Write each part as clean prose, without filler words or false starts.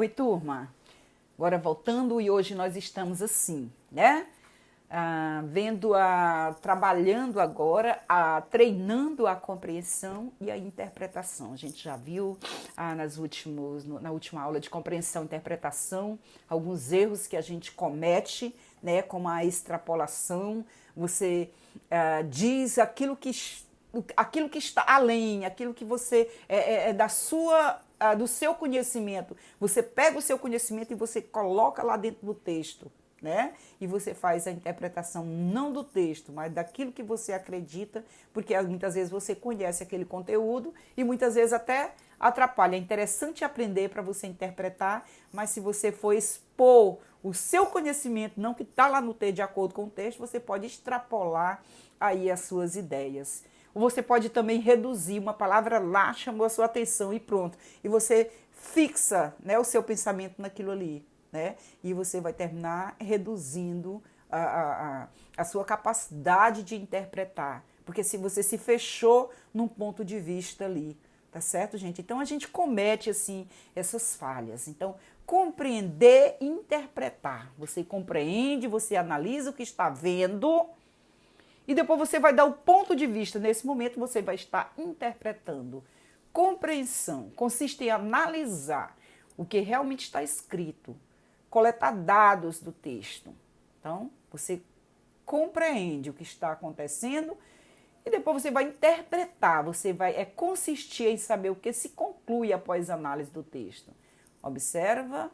Oi, turma. Agora voltando e hoje nós estamos assim, né? Trabalhando agora, treinando a compreensão e a interpretação. A gente já viu na última aula de compreensão e interpretação alguns erros que a gente comete, né? Como a extrapolação. Você diz aquilo que está além, aquilo que você é do seu conhecimento. Você pega o seu conhecimento e você coloca lá dentro do texto, né? E você faz a interpretação não do texto, mas daquilo que você acredita, porque muitas vezes você conhece aquele conteúdo e muitas vezes até atrapalha. É interessante aprender para você interpretar, mas se você for expor o seu conhecimento, não que está lá no texto, de acordo com o texto, você pode extrapolar aí as suas ideias. Ou você pode também reduzir, uma palavra lá chamou a sua atenção e pronto. E você fixa, né, o seu pensamento naquilo ali, né? E você vai terminar reduzindo a sua capacidade de interpretar. Porque se você se fechou num ponto de vista ali, tá certo, gente? Então a gente comete, assim, essas falhas. Então, compreender e interpretar. Você compreende, você analisa o que está vendo e depois você vai dar o ponto de vista. Nesse momento você vai estar interpretando. Compreensão consiste em analisar o que realmente está escrito, coletar dados do texto. Então, você compreende o que está acontecendo e depois você vai interpretar, você vai consistir em saber o que se conclui após a análise do texto. Observa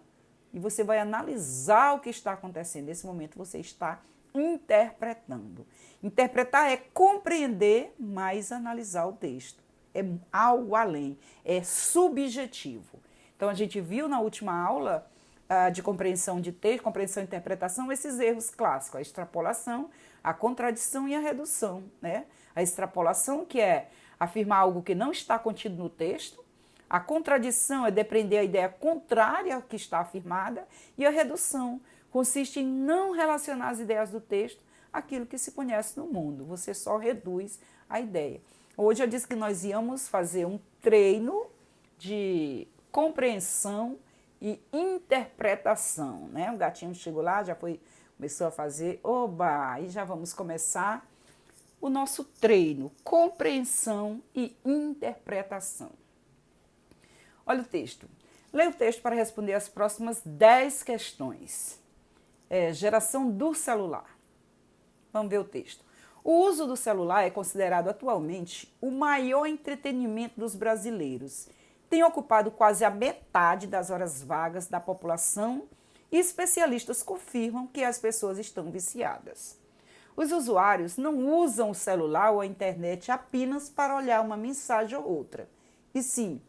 e você vai analisar o que está acontecendo. Nesse momento você está interpretando. Interpretar é compreender, mas analisar o texto. É algo além, é subjetivo. Então, a gente viu na última aula de compreensão de texto, compreensão e interpretação, esses erros clássicos, a extrapolação, a contradição e a redução, né? A extrapolação, que é afirmar algo que não está contido no texto, a contradição é depreender a ideia contrária ao que está afirmada, e a redução consiste em não relacionar as ideias do texto àquilo que se conhece no mundo. Você só reduz a ideia. Hoje eu disse que nós íamos fazer um treino de compreensão e interpretação, né? O gatinho chegou lá, começou a fazer, oba, e já vamos começar o nosso treino, compreensão e interpretação. Olha o texto. Leia o texto para responder as próximas 10 questões. Geração do celular. Vamos ver o texto. O uso do celular é considerado atualmente o maior entretenimento dos brasileiros. Tem ocupado quase a metade das horas vagas da população e especialistas confirmam que as pessoas estão viciadas. Os usuários não usam o celular ou a internet apenas para olhar uma mensagem ou outra, e sim,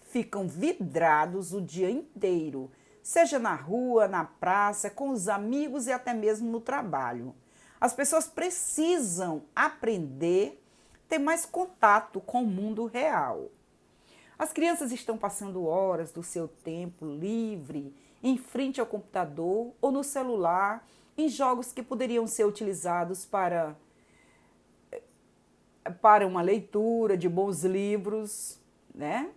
ficam vidrados o dia inteiro, seja na rua, na praça, com os amigos e até mesmo no trabalho. As pessoas precisam aprender, ter mais contato com o mundo real. As crianças estão passando horas do seu tempo livre em frente ao computador ou no celular, em jogos que poderiam ser utilizados para uma leitura de bons livros, né?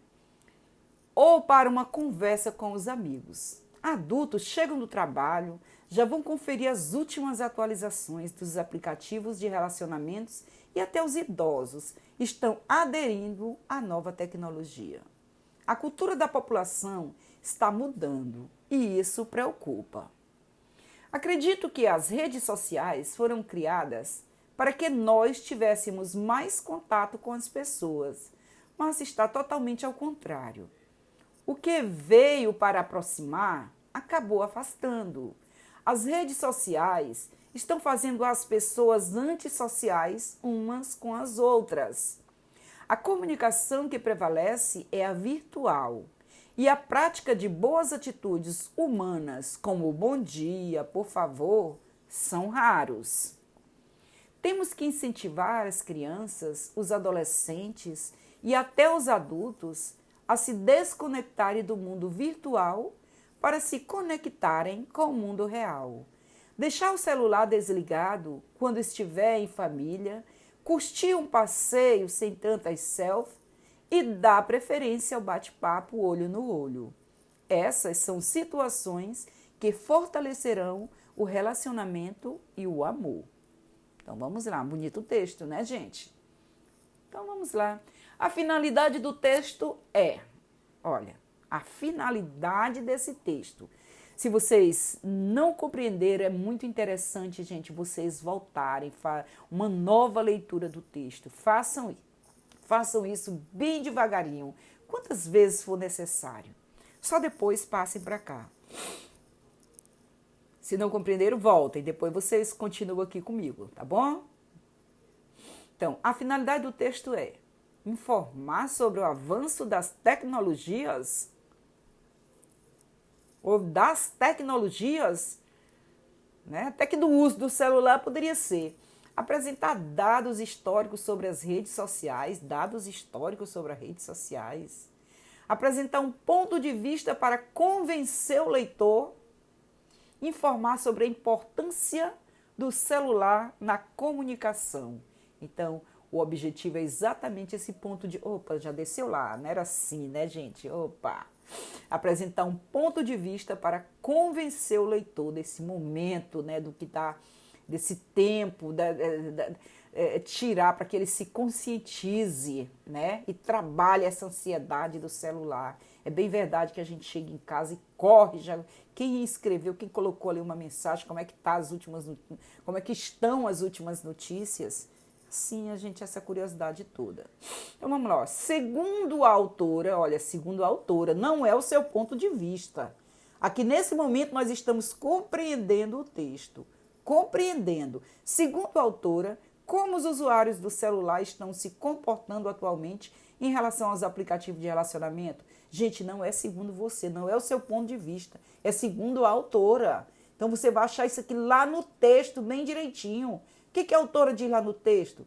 Ou para uma conversa com os amigos. Adultos chegam do trabalho, já vão conferir as últimas atualizações dos aplicativos de relacionamentos e até os idosos estão aderindo à nova tecnologia. A cultura da população está mudando e isso preocupa. Acredito que as redes sociais foram criadas para que nós tivéssemos mais contato com as pessoas, mas está totalmente ao contrário. O que veio para aproximar acabou afastando. As redes sociais estão fazendo as pessoas antissociais umas com as outras. A comunicação que prevalece é a virtual e a prática de boas atitudes humanas, como o bom dia, por favor, são raros. Temos que incentivar as crianças, os adolescentes e até os adultos a se desconectarem do mundo virtual para se conectarem com o mundo real. Deixar o celular desligado quando estiver em família, curtir um passeio sem tantas selfies e dar preferência ao bate-papo olho no olho. Essas são situações que fortalecerão o relacionamento e o amor. Então vamos lá, bonito texto, né, gente? Então vamos lá. A finalidade do texto é, olha, a finalidade desse texto. Se vocês não compreenderam, é muito interessante, gente, vocês voltarem, uma nova leitura do texto. Façam isso bem devagarinho, quantas vezes for necessário. Só depois passem para cá. Se não compreenderam, voltem. Depois vocês continuam aqui comigo, tá bom? Então, a finalidade do texto é informar sobre o avanço das tecnologias ou das tecnologias, né? Até que do uso do celular poderia ser. Apresentar dados históricos sobre as redes sociais, apresentar um ponto de vista para convencer o leitor, informar sobre a importância do celular na comunicação. Então, o objetivo é exatamente esse ponto de... Opa, já desceu lá, não era assim, né, gente? Opa! Apresentar um ponto de vista para convencer o leitor desse momento, né, do que está, desse tempo, tirar para que ele se conscientize, né, e trabalhe essa ansiedade do celular. É bem verdade que a gente chega em casa e corre, já, quem escreveu, quem colocou ali uma mensagem, como é que como é que estão as últimas notícias? Sim, a gente essa curiosidade toda. Então vamos lá, segundo a autora, não é o seu ponto de vista. Aqui nesse momento nós estamos compreendendo o texto, segundo a autora, como os usuários do celular estão se comportando atualmente em relação aos aplicativos de relacionamento. Gente, não é segundo você, não é o seu ponto de vista, é segundo a autora. Então você vai achar isso aqui lá no texto, bem direitinho. O que a autora diz lá no texto?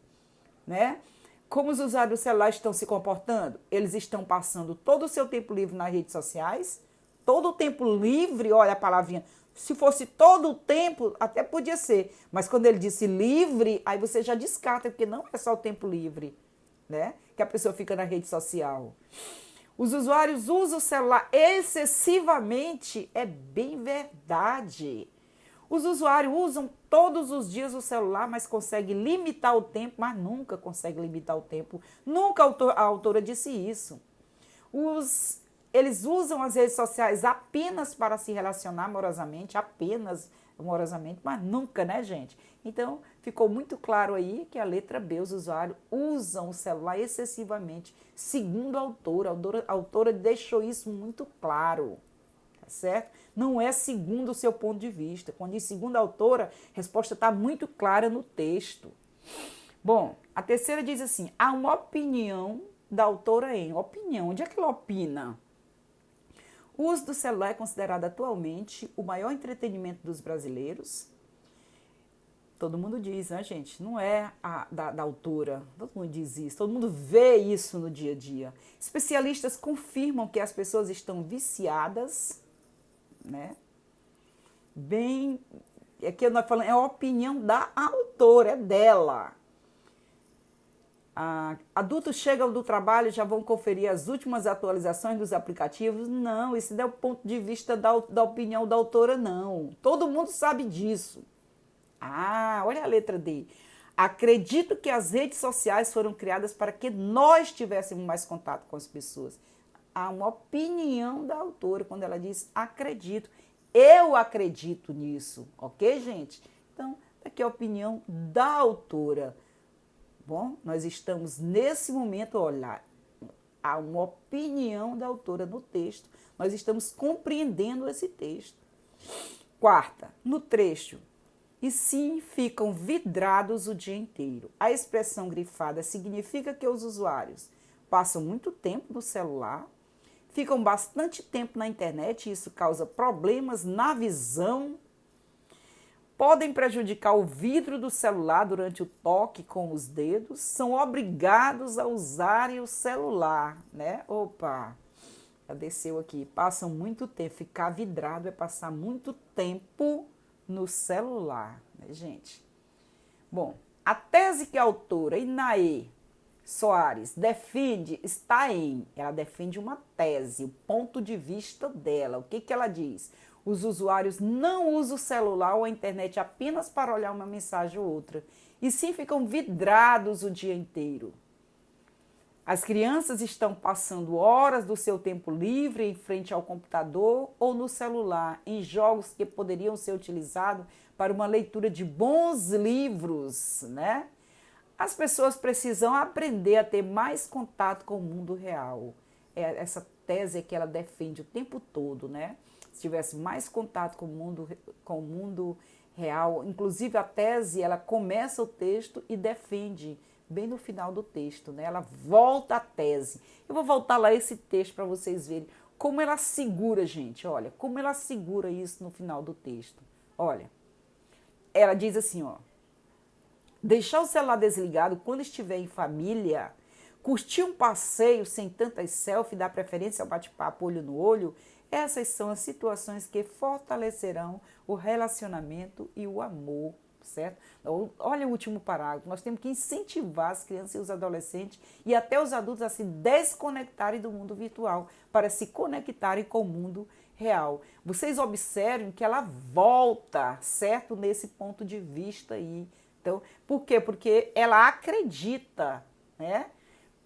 Né? Como os usuários do celular estão se comportando? Eles estão passando todo o seu tempo livre nas redes sociais, todo o tempo livre, olha a palavrinha, se fosse todo o tempo, até podia ser, mas quando ele disse livre, aí você já descarta, porque não é só o tempo livre, né? Que a pessoa fica na rede social. Os usuários usam o celular excessivamente, é bem verdade. Os usuários usam todos os dias o celular, mas conseguem limitar o tempo, mas nunca conseguem limitar o tempo. Nunca a autora disse isso. Eles usam as redes sociais apenas para se relacionar amorosamente, mas nunca, né, gente? Então, ficou muito claro aí que a letra B, os usuários usam o celular excessivamente, segundo a autora. A autora deixou isso muito claro. Certo? Não é segundo o seu ponto de vista. Quando diz segundo a autora, a resposta está muito clara no texto. Bom, a terceira diz assim, há uma opinião da autora opinião. Onde é que ela opina? O uso do celular é considerado atualmente o maior entretenimento dos brasileiros. Todo mundo diz, né, gente? Não é da autora. Todo mundo diz isso. Todo mundo vê isso no dia a dia. Especialistas confirmam que as pessoas estão viciadas, né? Bem, aqui nós falamos, é a opinião da autora, é dela. Adultos chegam do trabalho e já vão conferir as últimas atualizações dos aplicativos. Não, esse não é o ponto de vista da opinião da autora, não. Todo mundo sabe disso. Olha a letra D. Acredito que as redes sociais foram criadas para que nós tivéssemos mais contato com as pessoas. Há uma opinião da autora quando ela diz acredito. Eu acredito nisso, ok, gente? Então, aqui é a opinião da autora. Bom, nós estamos nesse momento, olha, há uma opinião da autora no texto. Nós estamos compreendendo esse texto. Quarta, no trecho. E sim, ficam vidrados o dia inteiro. A expressão grifada significa que os usuários passam muito tempo no celular, ficam bastante tempo na internet e isso causa problemas na visão, podem prejudicar o vidro do celular durante o toque com os dedos, são obrigados a usarem o celular, né? Opa, já desceu aqui. Passam muito tempo, ficar vidrado é passar muito tempo no celular, né, gente? Bom, a tese que a autora Inaê Soares defende, ela defende uma tese, o ponto de vista dela. O que ela diz? Os usuários não usam o celular ou a internet apenas para olhar uma mensagem ou outra, e sim ficam vidrados o dia inteiro. As crianças estão passando horas do seu tempo livre em frente ao computador ou no celular, em jogos que poderiam ser utilizados para uma leitura de bons livros, né? As pessoas precisam aprender a ter mais contato com o mundo real. Essa tese é que ela defende o tempo todo, né? Se tivesse mais contato com o mundo real, inclusive a tese, ela começa o texto e defende bem no final do texto, né? Ela volta à tese. Eu vou voltar lá esse texto para vocês verem como ela segura, gente, olha, como ela segura isso no final do texto. Olha, ela diz assim, ó, deixar o celular desligado quando estiver em família, curtir um passeio sem tantas selfies, dar preferência ao bate-papo olho no olho, essas são as situações que fortalecerão o relacionamento e o amor, certo? Olha o último parágrafo, nós temos que incentivar as crianças e os adolescentes e até os adultos a se desconectarem do mundo virtual para se conectarem com o mundo real. Vocês observem que ela volta, certo? Nesse ponto de vista aí. Então, por quê? Porque ela acredita, né?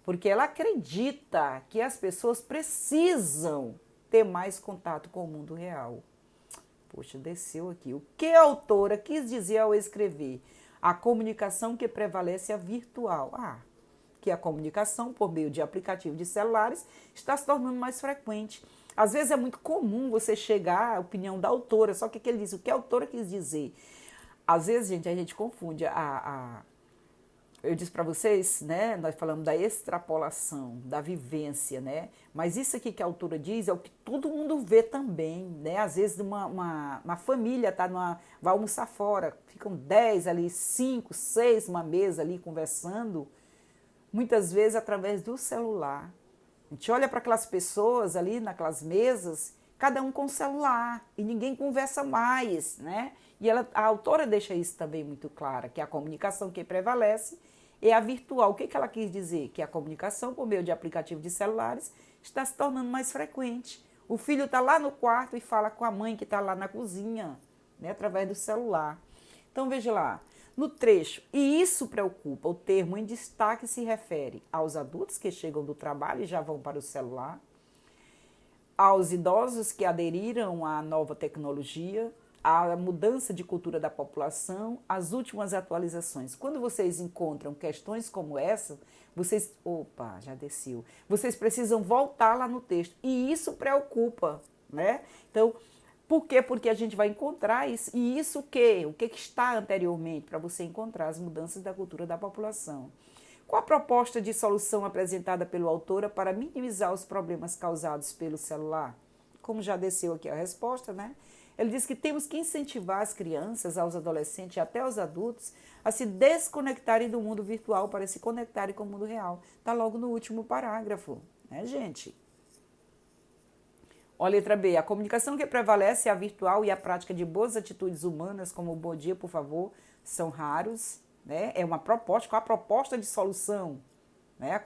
Porque ela acredita que as pessoas precisam ter mais contato com o mundo real. Poxa, desceu aqui. O que a autora quis dizer ao escrever? A comunicação que prevalece é a virtual. Que a comunicação por meio de aplicativos de celulares está se tornando mais frequente. Às vezes é muito comum você chegar à opinião da autora, só que ele diz o que a autora quis dizer. Às vezes, gente, a gente confunde eu disse para vocês, né, nós falamos da extrapolação, da vivência, né, mas isso aqui que a autora diz é o que todo mundo vê também, né, às vezes uma família vai almoçar fora, ficam 10 ali, 5, 6 numa mesa ali conversando, muitas vezes através do celular. A gente olha para aquelas pessoas ali naquelas mesas, cada um com o celular, e ninguém conversa mais, né, e a autora deixa isso também muito claro, que a comunicação que prevalece é a virtual. O que ela quis dizer? Que a comunicação por meio de aplicativos de celulares está se tornando mais frequente. O filho está lá no quarto e fala com a mãe que está lá na cozinha, né, através do celular. Então, veja lá, no trecho, e isso preocupa, o termo em destaque se refere aos adultos que chegam do trabalho e já vão para o celular, aos idosos que aderiram à nova tecnologia, a mudança de cultura da população, as últimas atualizações. Quando vocês encontram questões como essa, vocês... Opa, já desceu. Vocês precisam voltar lá no texto. E isso preocupa, né? Então, por quê? Porque a gente vai encontrar isso. E isso o quê? O que está anteriormente para você encontrar as mudanças da cultura da população. Qual a proposta de solução apresentada pelo autora para minimizar os problemas causados pelo celular? Como já desceu aqui a resposta, né? Ele diz que temos que incentivar as crianças, aos adolescentes e até aos adultos a se desconectarem do mundo virtual para se conectarem com o mundo real. Está logo no último parágrafo, né, gente? Olha a letra B. A comunicação que prevalece é a virtual e a prática de boas atitudes humanas, como o bom dia, por favor, são raros, né? É uma proposta, qual a proposta de solução, né?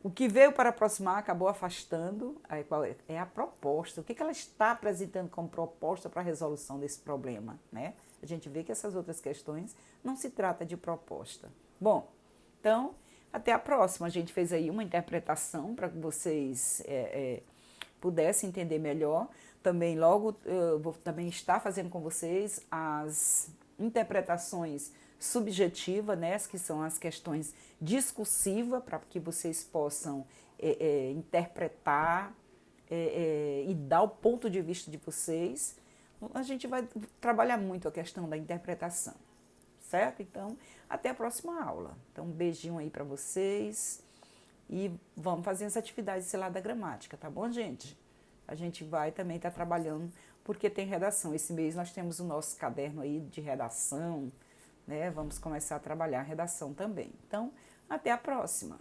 O que veio para aproximar acabou afastando. Qual é a proposta? O que ela está apresentando como proposta para a resolução desse problema, né? A gente vê que essas outras questões não se trata de proposta. Bom, então, até a próxima. A gente fez aí uma interpretação para que vocês pudessem entender melhor. Também logo eu vou também estar fazendo com vocês as interpretações subjetiva, né, que são as questões discursivas, para que vocês possam interpretar e dar o ponto de vista de vocês. A gente vai trabalhar muito a questão da interpretação, certo? Então, até a próxima aula. Então, um beijinho aí para vocês e vamos fazer as atividades, sei lá, da gramática, tá bom, gente? A gente vai também estar trabalhando, porque tem redação. Esse mês nós temos o nosso caderno aí de redação, né? Vamos começar a trabalhar a redação também. Então, até a próxima!